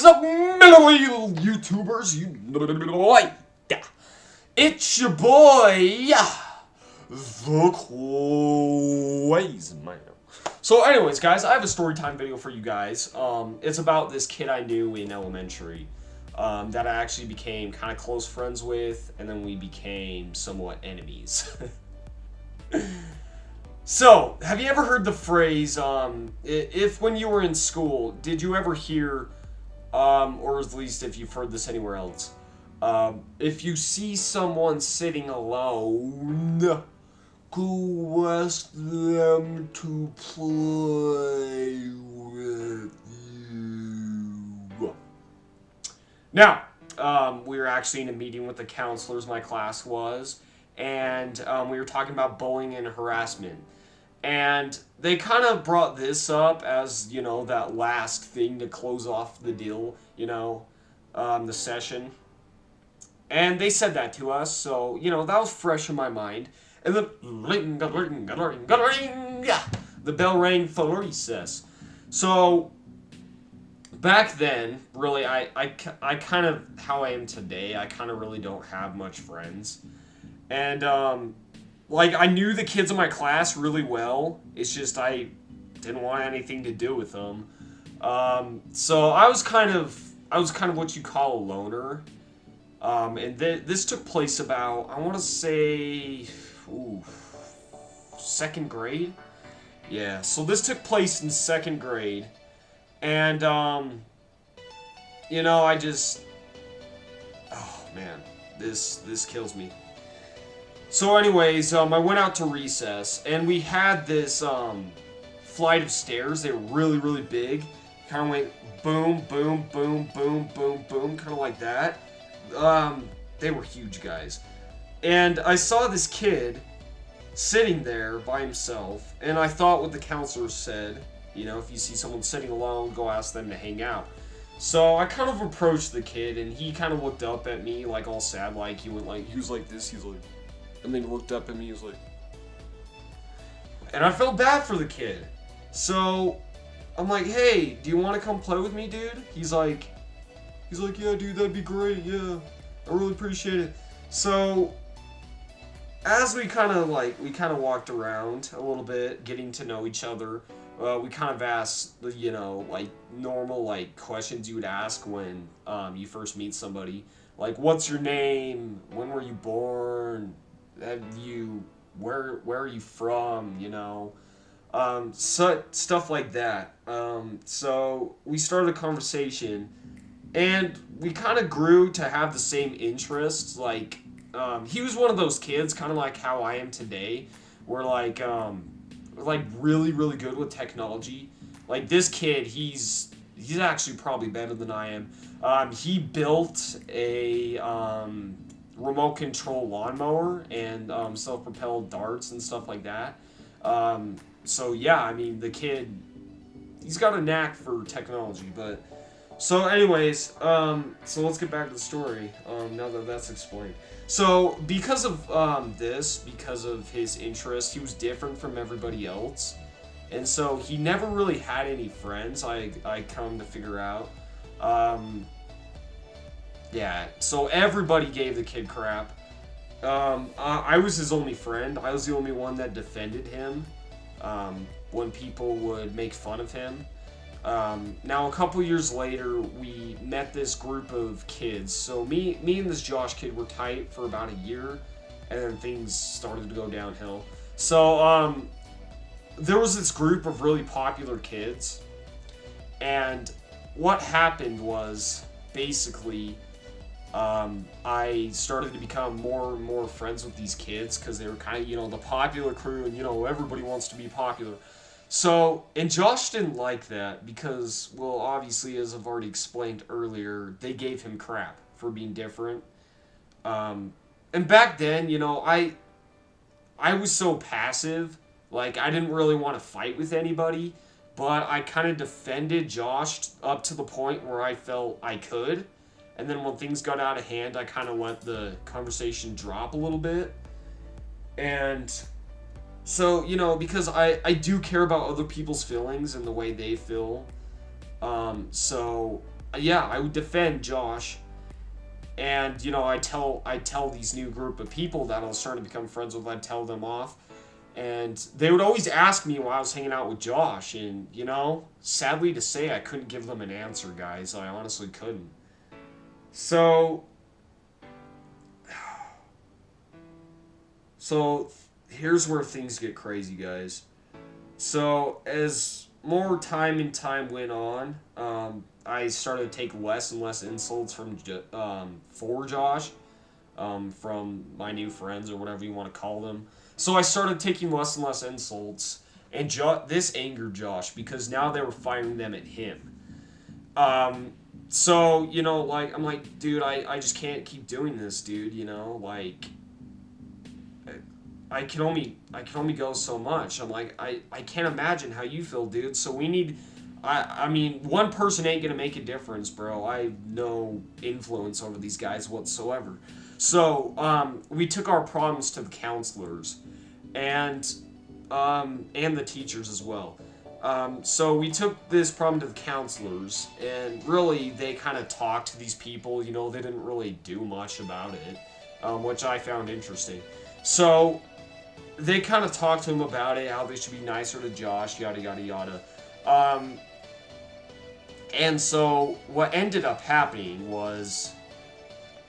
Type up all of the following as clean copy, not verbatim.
What's up, middle YouTubers? It's your boy, the Queezeman. So anyways, guys, I have a story time video for you guys. It's about this kid I knew in elementary that I actually became kind of close friends with, and then we became somewhat enemies. So, have you ever heard the phrase, if when you were in school, did you ever hear, or at least if you've heard this anywhere else, if you see someone sitting alone, go ask them to play with you. Now, we were actually in a meeting with the counselors, my class was, and we were talking about bullying and harassment. And they kind of brought this up as, you know, that last thing to close off the deal, you know, the session. And they said that to us, so, you know, that was fresh in my mind. And then, the bell rang for recess. So, back then, really, I kind of, how I am today, I kind of really don't have much friends. And, like, I knew the kids in my class really well. It's just I didn't want anything to do with them. So I was kind of what you call a loner. And this took place about, I want to say, second grade. Yeah. So this took place in second grade, and you know, I just, oh man, this kills me. So anyways, I went out to recess, and we had this flight of stairs. They were really, really big. Kind of went boom, boom, boom, boom, boom, boom, kind of like that. They were huge, guys. And I saw this kid sitting there by himself, and I thought what the counselor said, you know, if you see someone sitting alone, go ask them to hang out. So I kind of approached the kid, and he kind of looked up at me, like all sad, like he was like this, he was like, and then he looked up at me, he was like, and I felt bad for the kid. So I'm like, hey, do you want to come play with me, dude? He's like, yeah, dude, that'd be great, yeah, I really appreciate it. So as we kind of walked around a little bit, getting to know each other, we kind of asked, you know, like normal like questions you would ask when you first meet somebody, like, what's your name, when were you born, where are you from, you know, so stuff like that. So we started a conversation, and we kind of grew to have the same interests. Like, he was one of those kids, kind of like how I am today, where like really, really good with technology. Like this kid, he's actually probably better than I am. He built a remote control lawnmower and self-propelled darts and stuff like that. So yeah, I mean, the kid, he's got a knack for technology. But so anyways, so let's get back to the story, now that that's explained. So because of because of his interest, he was different from everybody else, and so he never really had any friends, I come to figure out. Yeah, so everybody gave the kid crap. I was his only friend. I was the only one that defended him when people would make fun of him. Now, a couple years later, we met this group of kids. So me and this Josh kid were tight for about a year, and then things started to go downhill. So there was this group of really popular kids, and what happened was, basically, I started to become more and more friends with these kids, because they were kind of, you know, the popular crew, and, you know, everybody wants to be popular. So, and Josh didn't like that because, well, obviously, as I've already explained earlier, they gave him crap for being different. And back then, you know, I was so passive, like, I didn't really want to fight with anybody, but I kind of defended Josh up to the point where I felt I could. And then when things got out of hand, I kind of let the conversation drop a little bit. And so, you know, because I do care about other people's feelings and the way they feel. So yeah, I would defend Josh. And, you know, I tell these new group of people that I was starting to become friends with, I'd tell them off. And they would always ask me while I was hanging out with Josh. And, you know, sadly to say, I couldn't give them an answer, guys. I honestly couldn't. So, so here's where things get crazy, guys. So, as more time and time went on, I started to take less and less insults from for Josh, from my new friends or whatever you want to call them. So I started taking less and less insults, and this angered Josh because now they were firing them at him. So, you know, like, I'm like, dude, I just can't keep doing this, dude, you know, like, I can only go so much. I'm like, I can't imagine how you feel, dude. So we need, I mean, one person ain't gonna make a difference, bro. I have no influence over these guys whatsoever. So we took our problems to the counselors, and the teachers as well. So we took this problem to the counselors, and really they kind of talked to these people. You know, they didn't really do much about it, which I found interesting. So they kind of talked to him about it, how they should be nicer to Josh, yada, yada, yada. And so what ended up happening was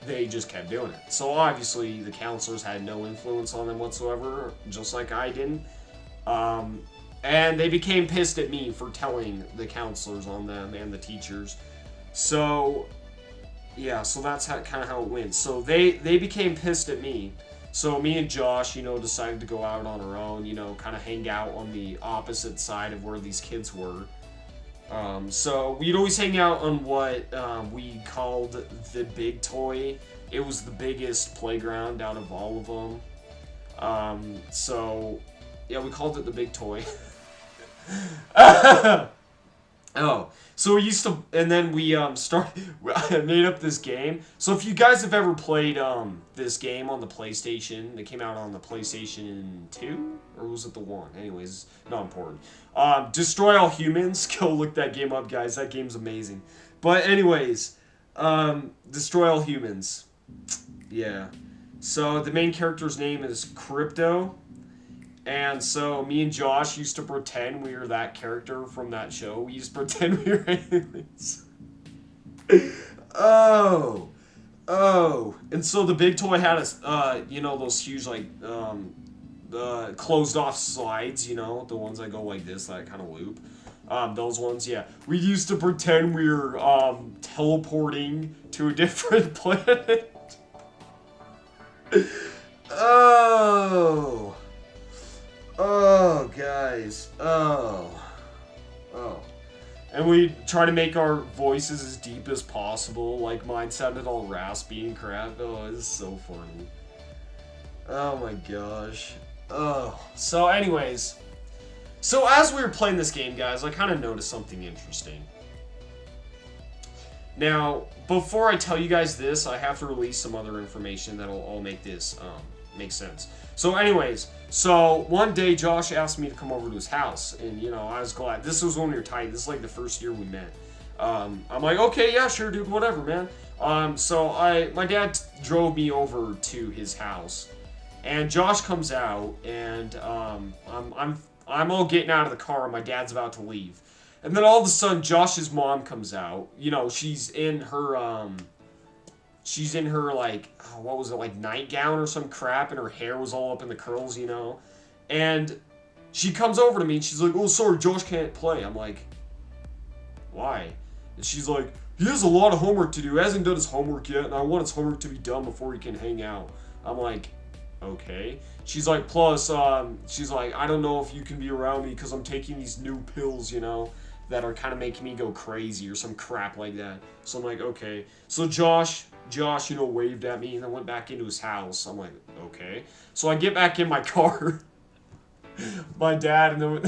they just kept doing it. So obviously the counselors had no influence on them whatsoever, just like I didn't. And they became pissed at me for telling the counselors on them and the teachers. So, yeah, so that's kind of how it went. So they became pissed at me. So me and Josh, you know, decided to go out on our own, you know, kind of hang out on the opposite side of where these kids were. So we'd always hang out on what we called the big toy. It was the biggest playground out of all of them. So, yeah, we called it the big toy. Oh, so we used to, and then we I made up this game. So if you guys have ever played this game on the PlayStation, it came out on the PlayStation 2, or was it the 1? Anyways, not important. Destroy All Humans. Go look that game up, guys. That game's amazing. But anyways, Destroy All Humans. Yeah. So the main character's name is Crypto. And so me and Josh used to pretend we were that character from that show. We used to pretend we were aliens. Oh. And so the big toy had you know, those huge, like, closed off slides, you know, the ones that go like this, that kind of loop. Those ones, yeah. We used to pretend we were teleporting to a different planet. Oh, guys. Oh. And we try to make our voices as deep as possible. Like, mine sounded all raspy and crap. Oh, it's so funny. Oh my gosh. Oh. So anyways. So as we were playing this game, guys, I kind of noticed something interesting. Now, before I tell you guys this, I have to release some other information that'll all make this make sense. So anyways, so one day Josh asked me to come over to his house, and you know, I was glad. This was when we were tight. This is like the first year we met. I'm like, okay, yeah, sure, dude, whatever, man. So my dad drove me over to his house, and Josh comes out, and I'm all getting out of the car, and my dad's about to leave. And then all of a sudden, Josh's mom comes out. You know, she's in her, like, what was it, like, nightgown or some crap, and her hair was all up in the curls, you know? And she comes over to me, and she's like, oh, sorry, Josh can't play. I'm like, why? And she's like, he has a lot of homework to do. He hasn't done his homework yet, and I want his homework to be done before he can hang out. I'm like, okay. She's like, plus, she's like, I don't know if you can be around me because I'm taking these new pills, you know, that are kind of making me go crazy or some crap like that. So I'm like, okay. So Josh, you know, waved at me and then went back into his house. I'm like, okay. So I get back in my car. My dad, and then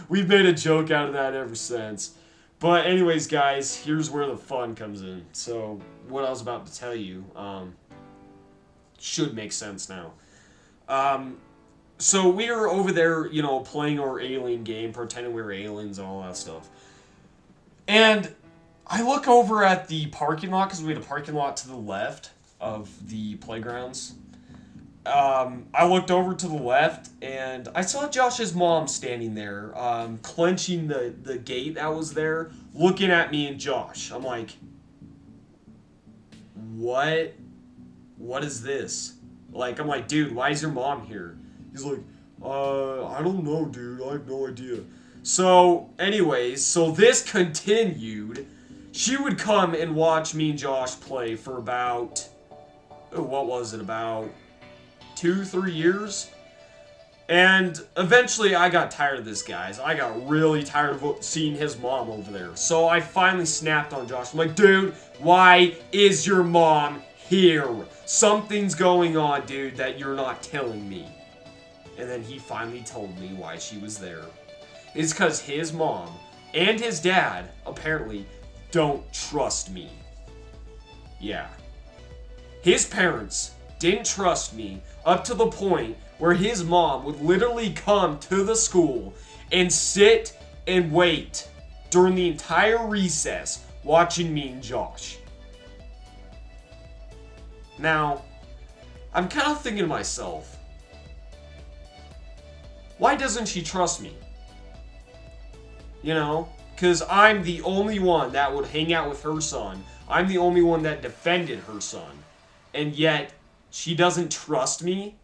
we've made a joke out of that ever since. But anyways, guys, here's where the fun comes in. So what I was about to tell you should make sense now. So we were over there, you know, playing our alien game, pretending we were aliens and all that stuff. And I look over at the parking lot because we had a parking lot to the left of the playgrounds. I looked over to the left and I saw Josh's mom standing there, clenching the gate that was there, looking at me and Josh. I'm like, what? What is this? Like, I'm like, dude, why is your mom here? He's like, I don't know, dude. I have no idea. So, anyways, so this continued. She would come and watch me and Josh play for about, what was it, about 2-3 years? And eventually I got tired of this, guys. I got really tired of seeing his mom over there. So I finally snapped on Josh. I'm like, dude, why is your mom here? Something's going on, dude, that you're not telling me. And then he finally told me why she was there. It's because his mom and his dad, apparently, don't trust me. Yeah. His parents didn't trust me up to the point where his mom would literally come to the school and sit and wait during the entire recess watching me and Josh. Now, I'm kind of thinking to myself, why doesn't she trust me? You know? Because I'm the only one that would hang out with her son. I'm the only one that defended her son. And yet, she doesn't trust me?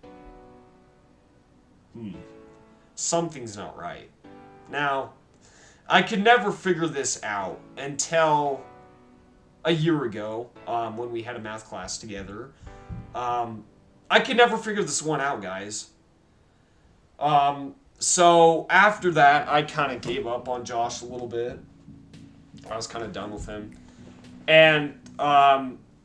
Something's not right. Now, I could never figure this out until a year ago, when we had a math class together. I could never figure this one out, guys. So after that, I kind of gave up on Josh a little bit. I was kind of done with him. And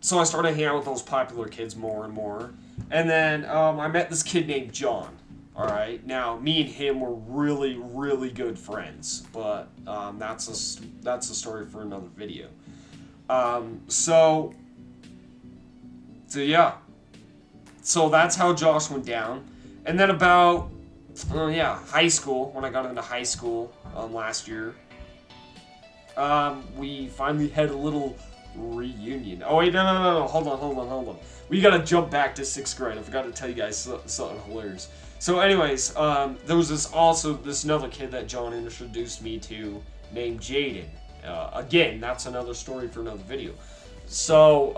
so I started hanging out with those popular kids more and more. And then I met this kid named John. All right. Now, me and him were really, really good friends. But that's a story for another video. So yeah. So that's how Josh went down. And then about... high school, when I got into high school last year, we finally had a little reunion. Oh, wait, no, hold on. We gotta jump back to 6th grade. I forgot to tell you guys something hilarious. So anyways, there was this another kid that John introduced me to named Jaden. Again, that's another story for another video. So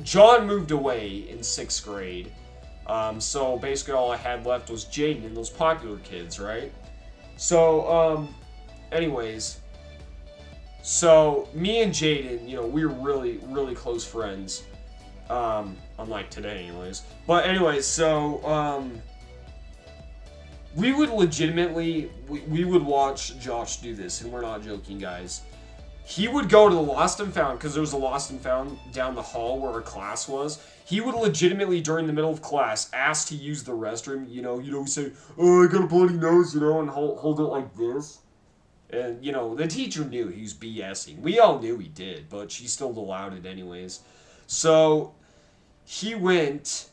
John moved away in 6th grade. So basically all I had left was Jaden and those popular kids, right? So, anyways, so me and Jaden, you know, we were really, really close friends, unlike today anyways. But anyways, so, we would legitimately, we would watch Josh do this, and we're not joking, guys. He would go to the Lost and Found, because there was a Lost and Found down the hall where our class was. He would legitimately, during the middle of class, ask to use the restroom. You know, say, oh, I got a bloody nose, you know, and hold it like this. And, you know, the teacher knew he was BSing. We all knew he did, but she still allowed it anyways. So, he went,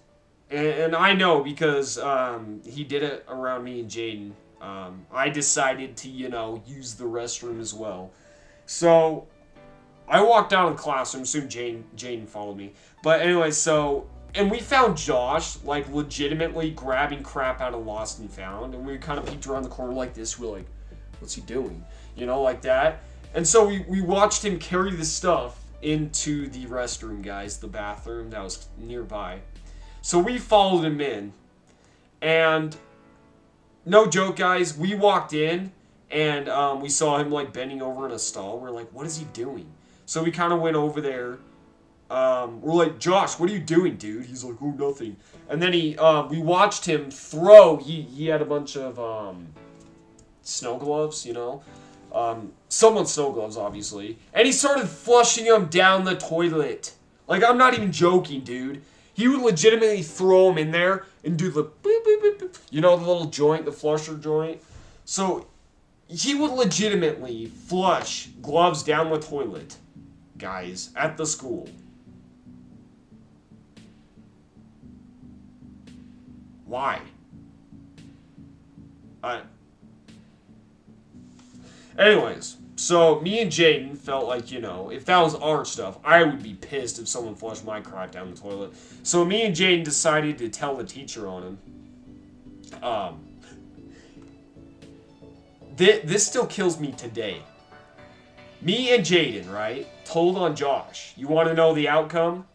and I know because he did it around me and Jaden. I decided to, you know, use the restroom as well. So, I walked down in class, I'm assuming Jaden followed me. But anyway, so, and we found Josh, like, legitimately grabbing crap out of Lost and Found. And we kind of peeked around the corner like this. We're like, what's he doing? You know, like that. And so we watched him carry the stuff into the restroom, guys, the bathroom that was nearby. So we followed him in. And, no joke, guys, we walked in. And we saw him, like, bending over in a stall. We're like, what is he doing? So we kind of went over there. We're like, Josh, what are you doing, dude? He's like, oh, nothing. And then we watched him throw. He had a bunch of snow gloves, you know. Someone's snow gloves, obviously. And he started flushing them down the toilet. Like, I'm not even joking, dude. He would legitimately throw them in there and do the boop, boop, boop, boop. You know, the little joint, the flusher joint. So... he would legitimately flush gloves down the toilet, guys, at the school. Why? Anyways, So me and Jaden felt like, you know, if that was our stuff, I would be pissed if someone flushed my crap down the toilet. So me and Jaden decided to tell the teacher on him. This still kills me today. Me and Jaden, right, told on Josh. You want to know the outcome?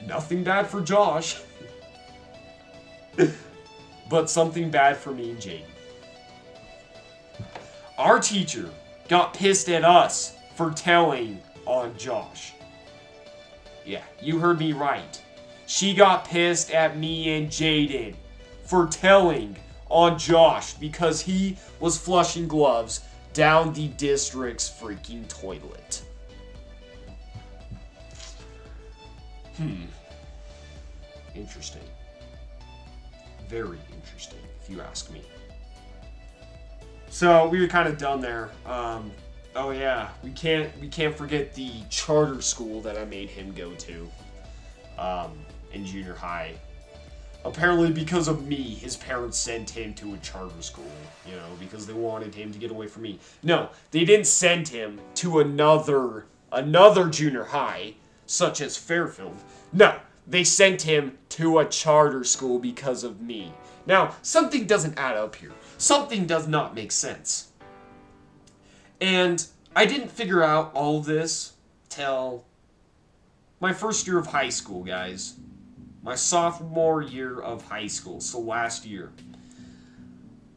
Nothing bad for Josh. But something bad for me and Jaden. Our teacher got pissed at us for telling on Josh. Yeah, you heard me right. She got pissed at me and Jaden for telling on Josh because he was flushing gloves down the district's freaking toilet. Interesting. Very interesting, if you ask me. So we were kind of done there. Oh yeah, we can't forget the charter school that I made him go to in junior high. Apparently because of me, his parents sent him to a charter school, you know, because they wanted him to get away from me. No, they didn't send him to another junior high, such as Fairfield. No, they sent him to a charter school because of me. Now, something doesn't add up here. Something does not make sense. And I didn't figure out all of this till my first year of high school, guys. My sophomore year of high school, so last year.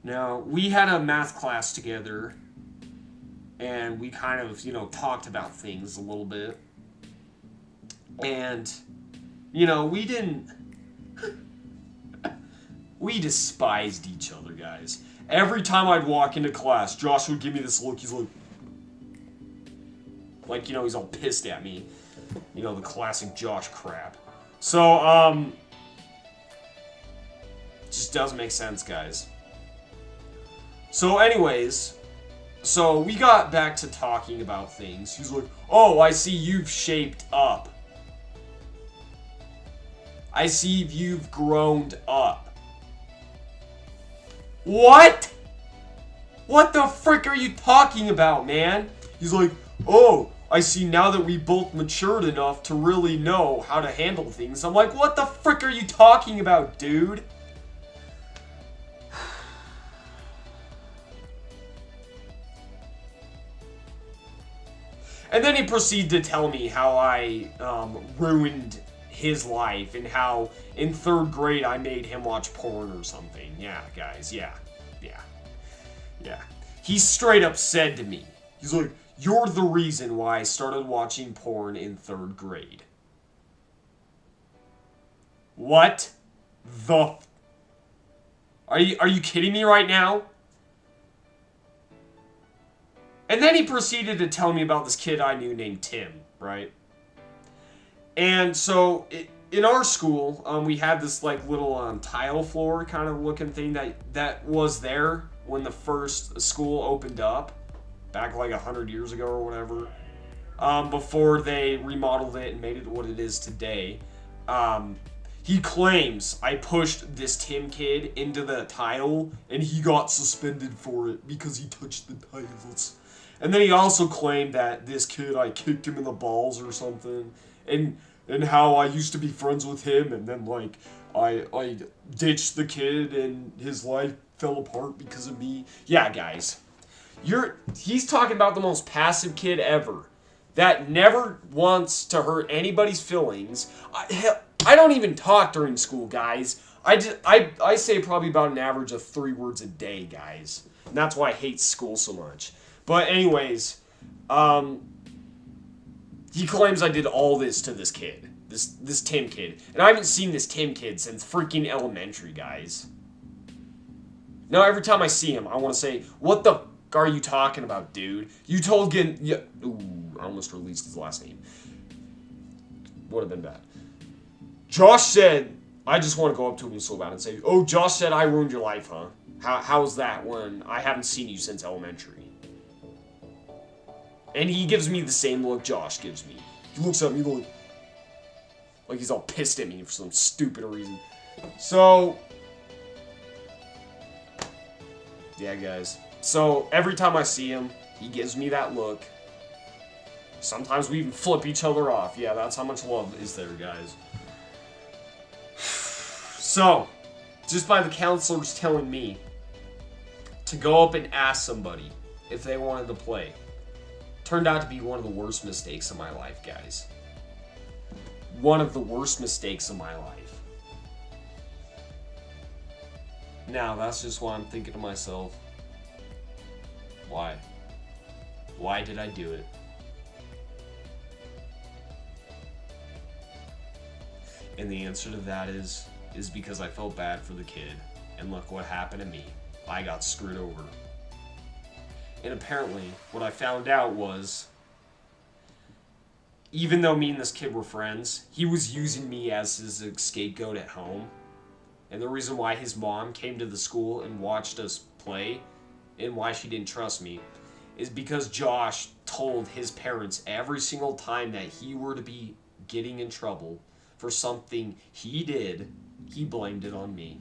Now, we had a math class together, and we kind of, you know, talked about things a little bit. And, you know, we despised each other, guys. Every time I'd walk into class, Josh would give me this look. He's like, you know, he's all pissed at me. You know, the classic Josh crap. So, just doesn't make sense, guys. So anyways, so we got back to talking about things. He's like, oh, I see you've shaped up. I see you've grown up. What? What the frick are you talking about, man? He's like, oh, I see now that we both matured enough to really know how to handle things. I'm like, what the frick are you talking about, dude? And then he proceeded to tell me how I ruined his life and how in 3rd grade I made him watch porn or something. Yeah, guys, yeah. He straight up said to me, he's like, you're the reason why I started watching porn in 3rd grade. What the... Are you kidding me right now? And then he proceeded to tell me about this kid I knew named Tim, right? And so, in our school, we had this like little tile floor kind of looking thing that was there when the first school opened up. Back like 100 years ago or whatever, before they remodeled it and made it what it is today. He claims I pushed this Tim kid into the tile and he got suspended for it because he touched the tiles. And then he also claimed that this kid, I kicked him in the balls or something, and how I used to be friends with him, and then like I ditched the kid and his life fell apart because of me. Yeah, guys. He's talking about the most passive kid ever that never wants to hurt anybody's feelings. I don't even talk during school, guys. I say probably about an average of 3 words a day, guys. And that's why I hate school so much. But anyways, he claims I did all this to this kid, this Tim kid. And I haven't seen this Tim kid since freaking elementary, guys. Now every time I see him, I want to say, what the are you talking about, dude? You told yeah, ooh, I almost released his last name. Would have been bad. Josh said, I just want to go up to him so bad and say, oh, Josh said I ruined your life, huh? How's that when I haven't seen you since elementary? And he gives me the same look Josh gives me. He looks at me like he's all pissed at me for some stupid reason. So, yeah, guys. So, every time I see him, He gives me that look. Sometimes we even flip each other off. Yeah, that's how much love is there, guys. So, just by the counselors telling me to go up and ask somebody if they wanted to play, turned out to be one of the worst mistakes of my life, guys. One of the worst mistakes of my life. Now, that's just why I'm thinking to myself, why? Why did I do it? And the answer to that is because I felt bad for the kid. And look what happened to me. I got screwed over. And apparently, what I found out was, even though me and this kid were friends, he was using me as his scapegoat at home. And the reason why his mom came to the school and watched us play, and why she didn't trust me, is because Josh told his parents every single time that he were to be getting in trouble for something he did, he blamed it on me.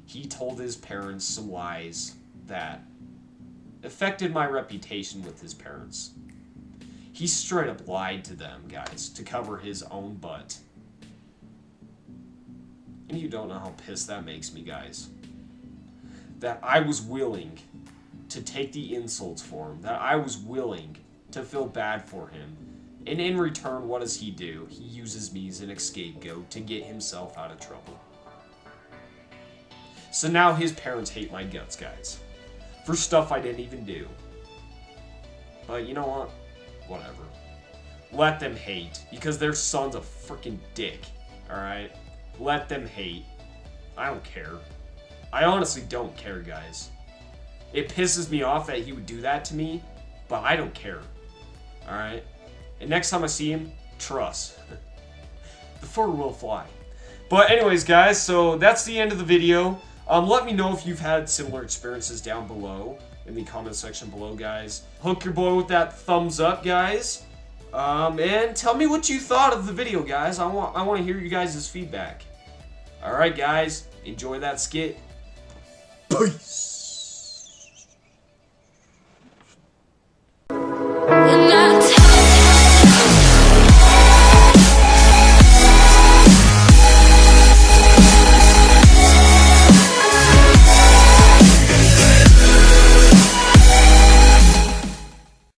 He told his parents some lies that affected my reputation with his parents. He straight up lied to them, guys, to cover his own butt. And you don't know how pissed that makes me, guys. That I was willing to take the insults for him. That I was willing to feel bad for him. And in return, what does he do? He uses me as an scapegoat to get himself out of trouble. So now his parents hate my guts, guys. For stuff I didn't even do. But you know what? Whatever. Let them hate. Because their son's a freaking dick. Alright? Let them hate. I don't care. I honestly don't care, guys. It pisses me off that he would do that to me. But I don't care. Alright? And next time I see him, trust. The fur will fly. But anyways, guys, so that's the end of the video. Let me know if you've had similar experiences down below in the comment section below, guys. Hook your boy with that thumbs up, guys. And tell me what you thought of the video, guys. I want to hear you guys' feedback. Alright, guys. Enjoy that skit. Peace.